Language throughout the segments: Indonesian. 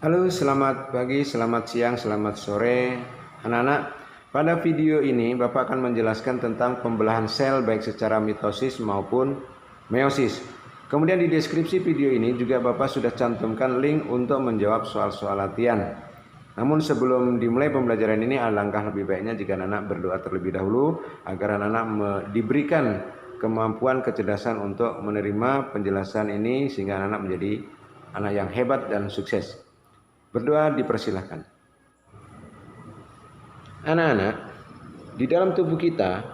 Halo, selamat pagi, selamat siang, selamat sore, anak-anak. Pada video ini, Bapak akan menjelaskan tentang pembelahan sel baik secara mitosis maupun meiosis. Kemudian di deskripsi video ini juga Bapak sudah cantumkan link untuk menjawab soal-soal latihan. Namun sebelum dimulai pembelajaran ini, alangkah lebih baiknya jika anak-anak berdoa terlebih dahulu agar anak-anak diberikan kemampuan kecerdasan untuk menerima penjelasan ini sehingga anak-anak menjadi anak yang hebat dan sukses. Berdoa dipersilahkan. Anak-anak, di dalam tubuh kita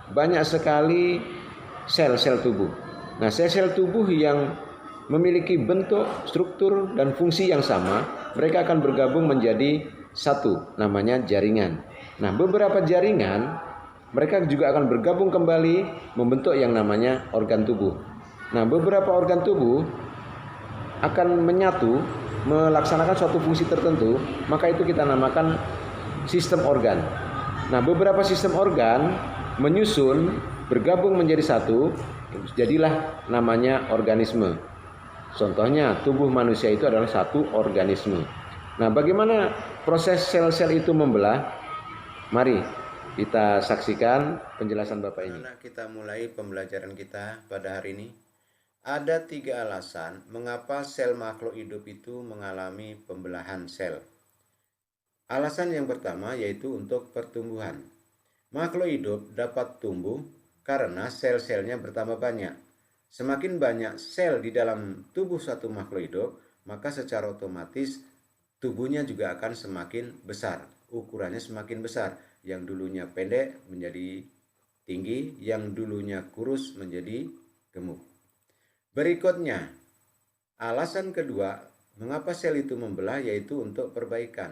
banyak sekali sel-sel tubuh. Nah, sel-sel tubuh yang memiliki bentuk, struktur, dan fungsi yang sama, mereka akan bergabung menjadi satu, namanya jaringan. Nah, beberapa jaringan, mereka juga akan bergabung kembali membentuk yang namanya organ tubuh. Nah, beberapa organ tubuh akan menyatu melaksanakan suatu fungsi tertentu, maka itu kita namakan sistem organ. Nah, beberapa sistem organ menyusun, bergabung menjadi satu, jadilah namanya organisme. Contohnya, tubuh manusia itu adalah satu organisme. Nah, bagaimana proses sel-sel itu membelah? Mari kita saksikan penjelasan Bapak ini. Kita mulai pembelajaran kita pada hari ini. Ada 3 alasan mengapa sel makhluk hidup itu mengalami pembelahan sel. Alasan yang pertama yaitu untuk pertumbuhan. Makhluk hidup dapat tumbuh karena sel-selnya bertambah banyak. Semakin banyak sel di dalam tubuh satu makhluk hidup, maka secara otomatis tubuhnya juga akan semakin besar. Ukurannya semakin besar. Yang dulunya pendek menjadi tinggi, yang dulunya kurus menjadi gemuk. Berikutnya, alasan kedua mengapa sel itu membelah yaitu untuk perbaikan.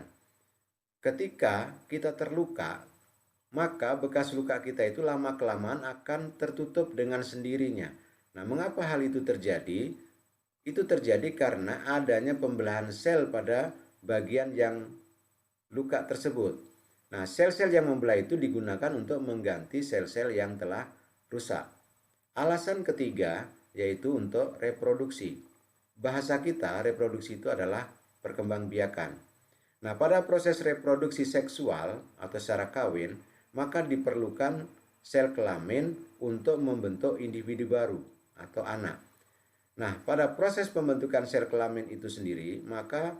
Ketika kita terluka, maka bekas luka kita itu lama-kelamaan akan tertutup dengan sendirinya. Nah, mengapa hal itu terjadi? Itu terjadi karena adanya pembelahan sel pada bagian yang luka tersebut. Nah, sel-sel yang membelah itu digunakan untuk mengganti sel-sel yang telah rusak. Alasan ketiga yaitu untuk reproduksi. Bahasa kita, reproduksi itu adalah perkembangbiakan. Nah, pada proses reproduksi seksual atau secara kawin, maka diperlukan sel kelamin untuk membentuk individu baru atau anak. Nah, pada proses pembentukan sel kelamin itu sendiri, maka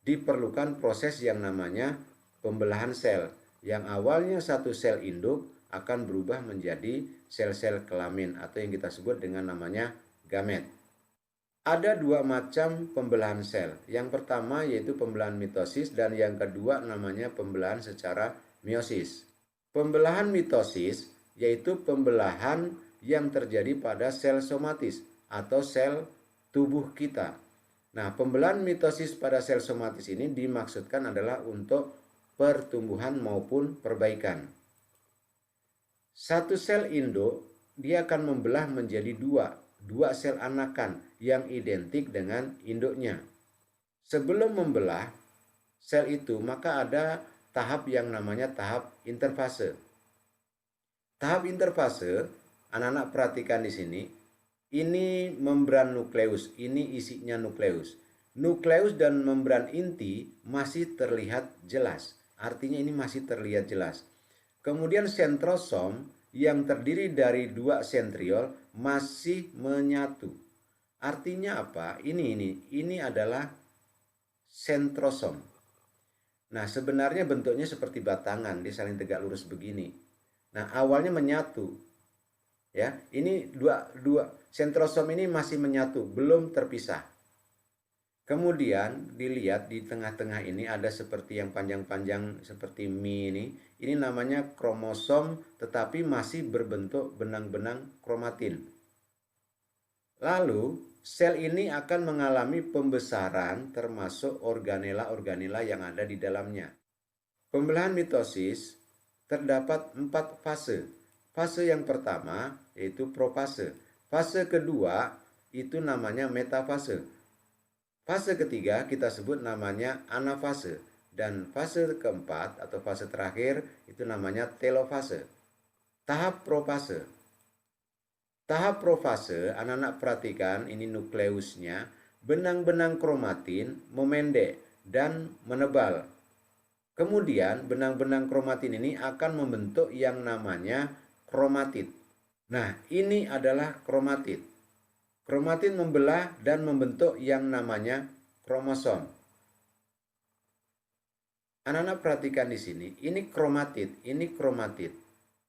diperlukan proses yang namanya pembelahan sel, yang awalnya satu sel induk akan berubah menjadi sel-sel kelamin atau yang kita sebut dengan namanya gamet. Ada 2 macam pembelahan sel. Yang pertama yaitu pembelahan mitosis dan yang kedua namanya pembelahan secara meiosis. Pembelahan mitosis yaitu pembelahan yang terjadi pada sel somatis atau sel tubuh kita. Nah, pembelahan mitosis pada sel somatis ini dimaksudkan adalah untuk pertumbuhan maupun perbaikan. Satu sel induk dia akan membelah menjadi dua sel anakan yang identik dengan induknya. Sebelum membelah sel itu, maka ada tahap yang namanya tahap interfase. Tahap interfase, anak-anak perhatikan di sini, ini membran nukleus, ini isinya nukleus. Nukleus dan membran inti masih terlihat jelas, artinya ini masih terlihat jelas. Kemudian sentrosom yang terdiri dari 2 sentriol masih menyatu. Artinya apa? Ini adalah sentrosom. Nah, sebenarnya bentuknya seperti batangan, dia saling tegak lurus begini. Nah, awalnya menyatu. Ya, ini dua sentrosom ini masih menyatu, belum terpisah. Kemudian dilihat di tengah-tengah ini ada seperti yang panjang-panjang seperti mie ini. Ini namanya kromosom tetapi masih berbentuk benang-benang kromatin. Lalu sel ini akan mengalami pembesaran termasuk organela-organela yang ada di dalamnya. Pembelahan mitosis terdapat 4 fase. Fase yang pertama yaitu profase. Fase kedua itu namanya metafase. Fase ketiga kita sebut namanya anafase. Dan fase keempat atau fase terakhir itu namanya telofase. Tahap profase. Tahap profase, anak-anak perhatikan ini nukleusnya, benang-benang kromatin memendek dan menebal. Kemudian benang-benang kromatin ini akan membentuk yang namanya kromatid. Nah, ini adalah kromatid. Kromatid membelah dan membentuk yang namanya kromosom. Anak-anak perhatikan di sini, ini kromatid, ini kromatid.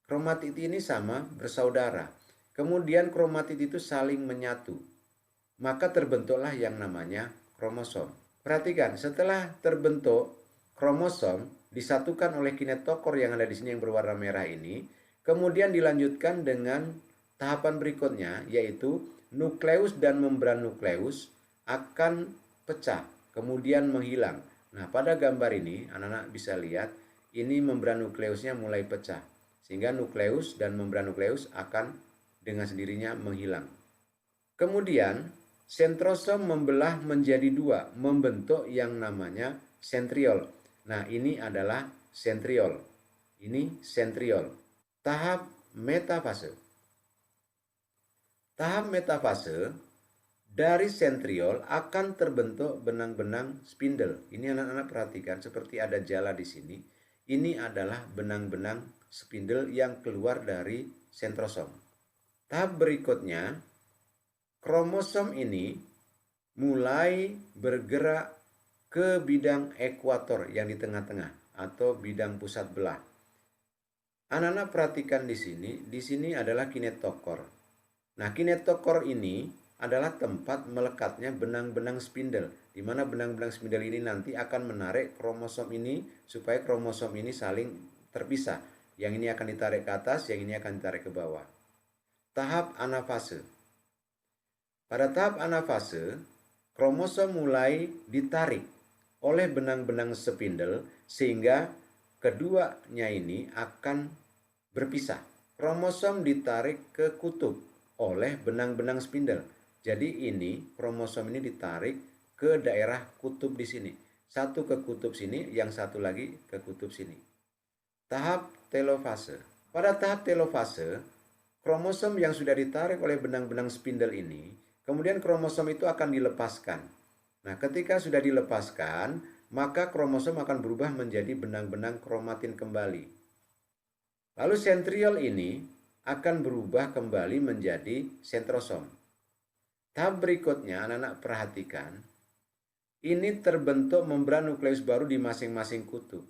Kromatid ini sama bersaudara. Kemudian kromatid itu saling menyatu. Maka terbentuklah yang namanya kromosom. Perhatikan, setelah terbentuk kromosom disatukan oleh kinetokor yang ada di sini yang berwarna merah ini, kemudian dilanjutkan dengan tahapan berikutnya, yaitu nukleus dan membran nukleus akan pecah, kemudian menghilang. Nah, pada gambar ini anak-anak bisa lihat ini membran nukleusnya mulai pecah, sehingga nukleus dan membran nukleus akan dengan sendirinya menghilang. Kemudian sentrosom membelah menjadi dua, membentuk yang namanya sentriol. Nah, ini adalah sentriol. Ini sentriol. Tahap metafase. Tahap metafase dari sentriol akan terbentuk benang-benang spindle. Ini anak-anak perhatikan seperti ada jala di sini. Ini adalah benang-benang spindle yang keluar dari sentrosom. Tahap berikutnya, kromosom ini mulai bergerak ke bidang ekuator yang di tengah-tengah atau bidang pusat belah. Anak-anak perhatikan di sini adalah kinetokor. Nah, kinetokor ini adalah tempat melekatnya benang-benang spindle, di mana benang-benang spindle ini nanti akan menarik kromosom ini supaya kromosom ini saling terpisah. Yang ini akan ditarik ke atas, yang ini akan ditarik ke bawah. Tahap anafase. Pada tahap anafase, kromosom mulai ditarik oleh benang-benang spindle sehingga keduanya ini akan berpisah. Kromosom ditarik ke kutub oleh benang-benang spindle. Jadi ini kromosom ini ditarik ke daerah kutub di sini. Satu ke kutub sini, yang satu lagi ke kutub sini. Tahap telofase. Pada tahap telofase, kromosom yang sudah ditarik oleh benang-benang spindle ini, kemudian kromosom itu akan dilepaskan. Nah, ketika sudah dilepaskan, maka kromosom akan berubah menjadi benang-benang kromatin kembali. Lalu sentriol ini akan berubah kembali menjadi sentrosom. Tahap berikutnya, anak-anak perhatikan, ini terbentuk membran nukleus baru di masing-masing kutub.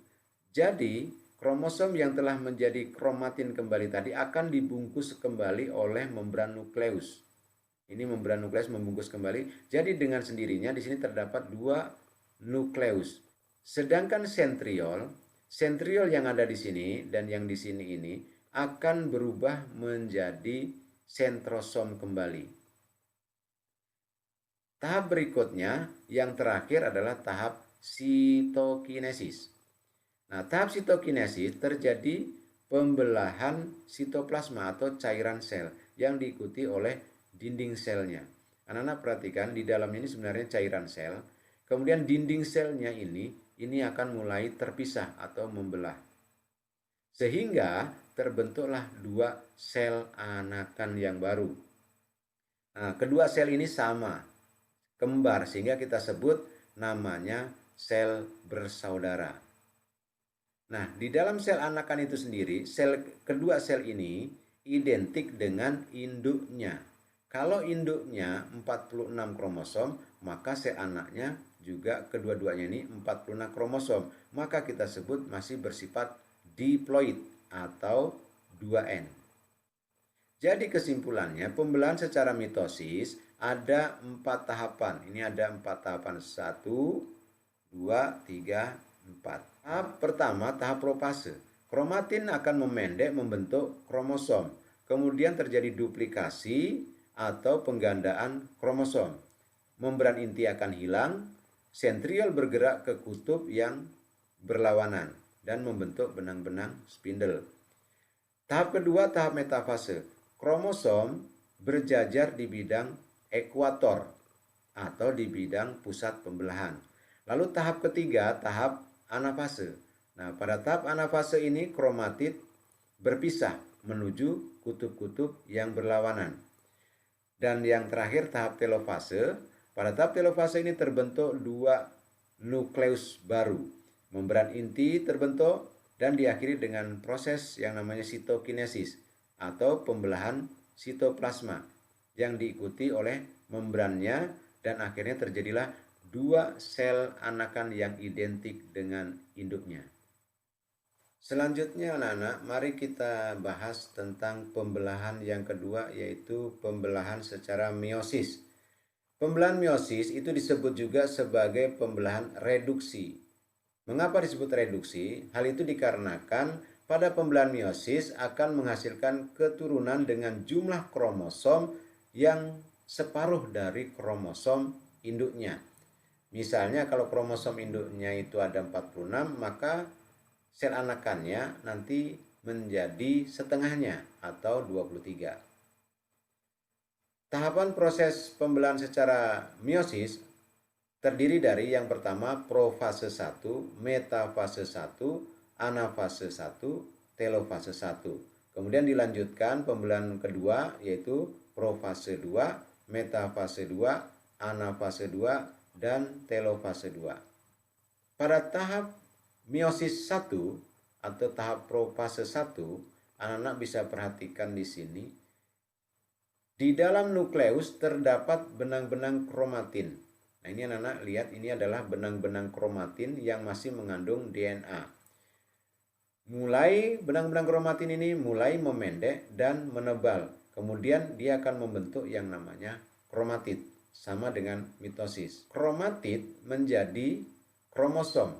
Jadi, kromosom yang telah menjadi kromatin kembali tadi akan dibungkus kembali oleh membran nukleus. Ini membran nukleus membungkus kembali. Jadi dengan sendirinya di sini terdapat dua nukleus. Sedangkan sentriol yang ada di sini dan yang di sini ini akan berubah menjadi sentrosom kembali. Tahap berikutnya yang terakhir adalah tahap sitokinesis. Nah, tahap sitokinesis terjadi pembelahan sitoplasma atau cairan sel yang diikuti oleh dinding selnya. Anak-anak perhatikan di dalam ini sebenarnya cairan sel. Kemudian dinding selnya ini akan mulai terpisah atau membelah. Sehingga terbentuklah dua sel anakan yang baru. Nah, kedua sel ini sama, kembar, sehingga kita sebut namanya sel bersaudara. Nah, di dalam sel anakan itu sendiri, kedua sel ini identik dengan induknya. Kalau induknya 46 kromosom, maka sel anaknya juga kedua-duanya ini 46 kromosom. Maka kita sebut masih bersifat diploid atau 2N. Jadi kesimpulannya, pembelahan secara mitosis ada 4 tahapan. Ini ada 4 tahapan. 1, 2, 3, 4. Tahap pertama, tahap profase. Kromatin akan memendek membentuk kromosom. Kemudian terjadi duplikasi atau penggandaan kromosom. Membran inti akan hilang. Sentriol bergerak ke kutub yang berlawanan dan membentuk benang-benang spindle. Tahap kedua, tahap metafase. Kromosom berjajar di bidang ekuator atau di bidang pusat pembelahan. Lalu tahap ketiga, tahap anafase. Nah, pada tahap anafase ini kromatid berpisah menuju kutub-kutub yang berlawanan. Dan yang terakhir tahap telofase. Pada tahap telofase ini terbentuk dua nukleus baru. Membran inti terbentuk dan diakhiri dengan proses yang namanya sitokinesis atau pembelahan sitoplasma yang diikuti oleh membrannya, dan akhirnya terjadilah dua sel anakan yang identik dengan induknya. Selanjutnya anak-anak, mari kita bahas tentang pembelahan yang kedua, yaitu pembelahan secara meiosis. Pembelahan meiosis itu disebut juga sebagai pembelahan reduksi. Mengapa disebut reduksi? Hal itu dikarenakan pada pembelahan meiosis akan menghasilkan keturunan dengan jumlah kromosom yang separuh dari kromosom induknya. Misalnya kalau kromosom induknya itu ada 46, maka sel anakannya nanti menjadi setengahnya atau 23. Tahapan proses pembelahan secara meiosis terdiri dari yang pertama profase 1, metafase 1, anafase 1, telofase 1. Kemudian dilanjutkan pembelahan kedua yaitu profase 2, metafase 2, anafase 2, dan telofase 2. Pada tahap meiosis 1 atau tahap profase 1, anak-anak bisa perhatikan di sini. Di dalam nukleus terdapat benang-benang kromatin. Nah, ini anak-anak lihat, ini adalah benang-benang kromatin yang masih mengandung DNA. Mulai benang-benang kromatin ini mulai memendek dan menebal. Kemudian dia akan membentuk yang namanya kromatid, sama dengan mitosis. Kromatid menjadi kromosom.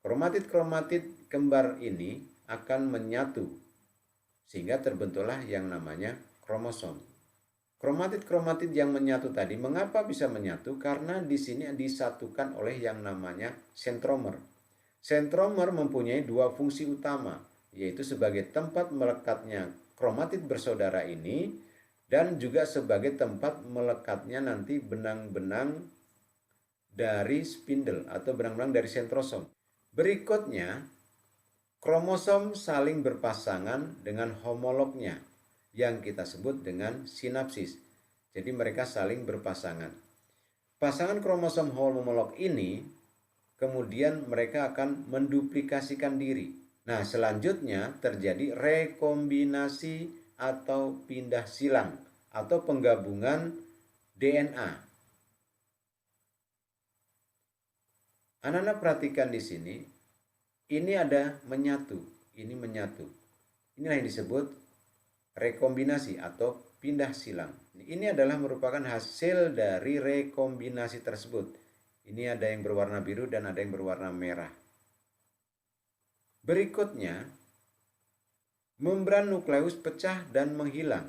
Kromatid-kromatid kembar ini akan menyatu sehingga terbentuklah yang namanya kromosom. Kromatid-kromatid yang menyatu tadi, mengapa bisa menyatu? Karena di sini disatukan oleh yang namanya sentromer. Sentromer mempunyai dua fungsi utama, yaitu sebagai tempat melekatnya kromatid bersaudara ini dan juga sebagai tempat melekatnya nanti benang-benang dari spindle atau benang-benang dari sentrosom. Berikutnya, kromosom saling berpasangan dengan homolognya yang kita sebut dengan sinapsis. Jadi mereka saling berpasangan. Pasangan kromosom homolog ini kemudian mereka akan menduplikasikan diri. Nah, selanjutnya terjadi rekombinasi atau pindah silang atau penggabungan DNA. Anak-anak perhatikan di sini, ini ada menyatu, ini menyatu. Inilah yang disebut rekombinasi atau pindah silang. Ini adalah merupakan hasil dari rekombinasi tersebut. Ini ada yang berwarna biru dan ada yang berwarna merah. Berikutnya, membran nukleus pecah dan menghilang.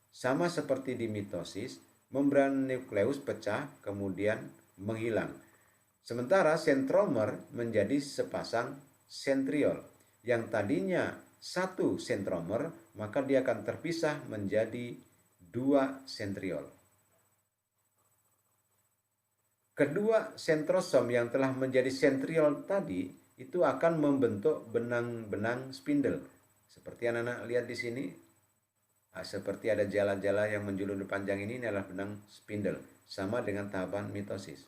Sama seperti di mitosis, membran nukleus pecah kemudian menghilang. Sementara sentromer menjadi sepasang sentriol. Yang tadinya satu sentromer, maka dia akan terpisah menjadi dua sentriol. Kedua sentrosom yang telah menjadi sentriol tadi itu akan membentuk benang-benang spindle. Seperti anak-anak lihat di sini, seperti ada jala-jala yang menjulur panjang ini adalah benang spindle, sama dengan tahapan mitosis.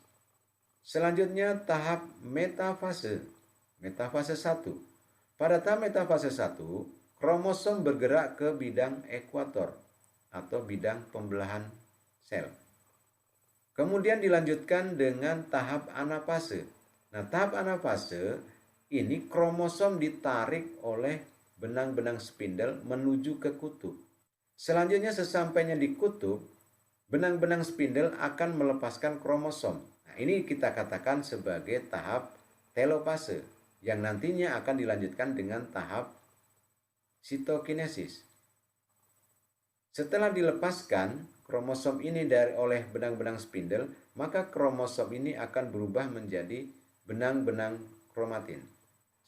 Selanjutnya tahap metafase. Metafase 1. Pada tahap metafase 1, kromosom bergerak ke bidang ekuator atau bidang pembelahan sel. Kemudian dilanjutkan dengan tahap anafase. Nah, tahap anafase ini kromosom ditarik oleh benang-benang spindle menuju ke kutub. Selanjutnya sesampainya di kutub, benang-benang spindle akan melepaskan kromosom. Nah, ini kita katakan sebagai tahap telopase yang nantinya akan dilanjutkan dengan tahap sitokinesis. Setelah dilepaskan kromosom ini oleh benang-benang spindle, maka kromosom ini akan berubah menjadi benang-benang kromatin.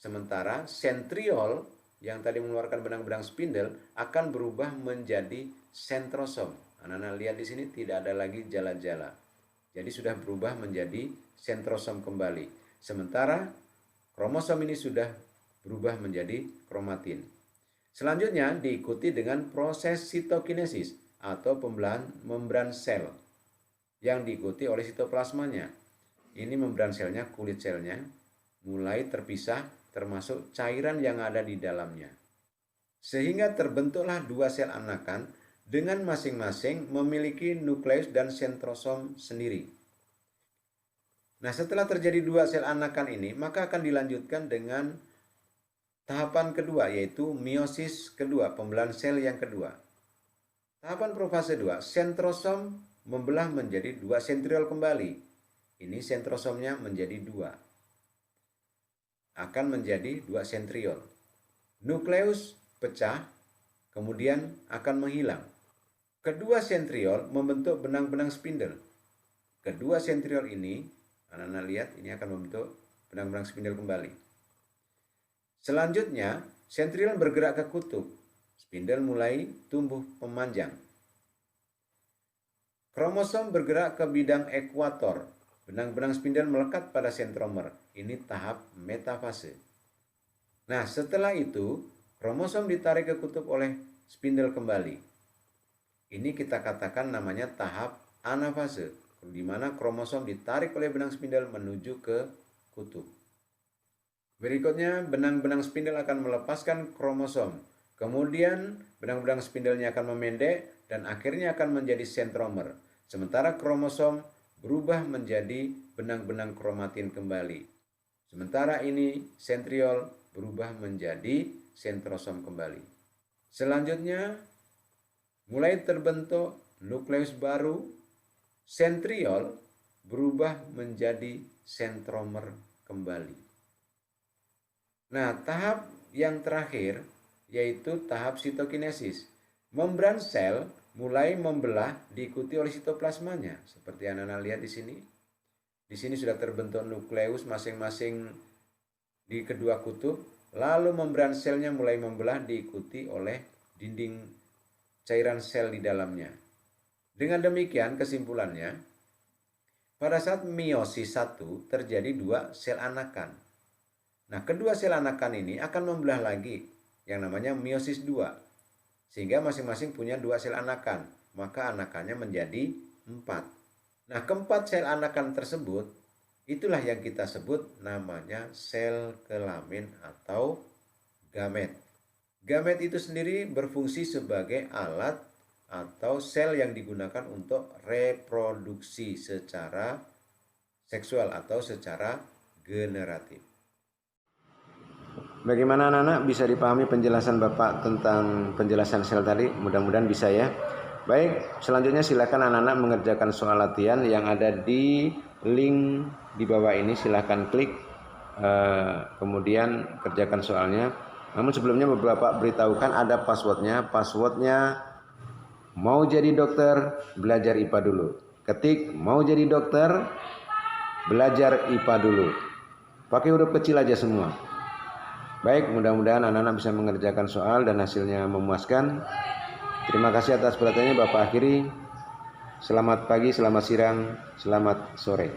Sementara sentriol yang tadi mengeluarkan benang-benang spindle akan berubah menjadi sentrosom. Anak-anak lihat di sini tidak ada lagi jala-jala. Jadi sudah berubah menjadi sentrosom kembali. Sementara kromosom ini sudah berubah menjadi kromatin. Selanjutnya diikuti dengan proses sitokinesis atau pembelahan membran sel yang diikuti oleh sitoplasmanya. ini membran selnya, kulit selnya mulai terpisah termasuk cairan yang ada di dalamnya. Sehingga terbentuklah dua sel anakan dengan masing-masing memiliki nukleus dan sentrosom sendiri. Nah, setelah terjadi dua sel anakan ini, maka akan dilanjutkan dengan tahapan kedua, yaitu meiosis kedua, pembelahan sel yang kedua. Tahapan profase 2, sentrosom membelah menjadi dua sentriol kembali. Ini sentrosomnya menjadi dua. Akan menjadi dua sentriol. Nukleus pecah, kemudian akan menghilang. Kedua sentriol membentuk benang-benang spindle. Kedua sentriol ini, anak-anak lihat, ini akan membentuk benang-benang spindle kembali. Selanjutnya, sentriol bergerak ke kutub. Spindle mulai tumbuh memanjang. Kromosom bergerak ke bidang ekuator. Benang-benang spindle melekat pada sentromer. Ini tahap metafase. Nah, setelah itu, kromosom ditarik ke kutub oleh spindle kembali. Ini kita katakan namanya tahap anafase, di mana kromosom ditarik oleh benang spindle menuju ke kutub. Berikutnya, benang-benang spindle akan melepaskan kromosom. Kemudian, benang-benang spindlenya akan memendek dan akhirnya akan menjadi sentromer. Sementara kromosom berubah menjadi benang-benang kromatin kembali. Sementara ini, sentriol berubah menjadi sentrosom kembali. Selanjutnya, mulai terbentuk nukleus baru, sentriol berubah menjadi sentromer kembali. Nah, tahap yang terakhir yaitu tahap sitokinesis. Membran sel mulai membelah diikuti oleh sitoplasmanya. Seperti anak-anak lihat di sini. Di sini sudah terbentuk nukleus masing-masing di kedua kutub. Lalu membran selnya mulai membelah diikuti oleh dinding cairan sel di dalamnya. Dengan demikian kesimpulannya, pada saat meiosis 1 terjadi dua sel anakan. Nah, kedua sel anakan ini akan membelah lagi yang namanya meiosis 2. Sehingga masing-masing punya dua sel anakan. Maka anakannya menjadi 4. Nah, keempat sel anakan tersebut, itulah yang kita sebut namanya sel kelamin atau gamet. Gamet itu sendiri berfungsi sebagai alat atau sel yang digunakan untuk reproduksi secara seksual atau secara generatif. Bagaimana anak-anak, bisa dipahami penjelasan Bapak tentang penjelasan sel tadi? Mudah-mudahan bisa ya. Baik, selanjutnya silakan anak-anak mengerjakan soal latihan yang ada di link di bawah ini. Silakan klik, kemudian kerjakan soalnya. Namun sebelumnya Bapak beritahukan ada passwordnya. Passwordnya mau jadi dokter, belajar IPA dulu. Ketik mau jadi dokter, belajar IPA dulu. Pakai huruf kecil aja semua. Baik, mudah-mudahan anak-anak bisa mengerjakan soal dan hasilnya memuaskan. Terima kasih atas perhatiannya. Bapak akhiri. Selamat pagi, selamat siang, selamat sore.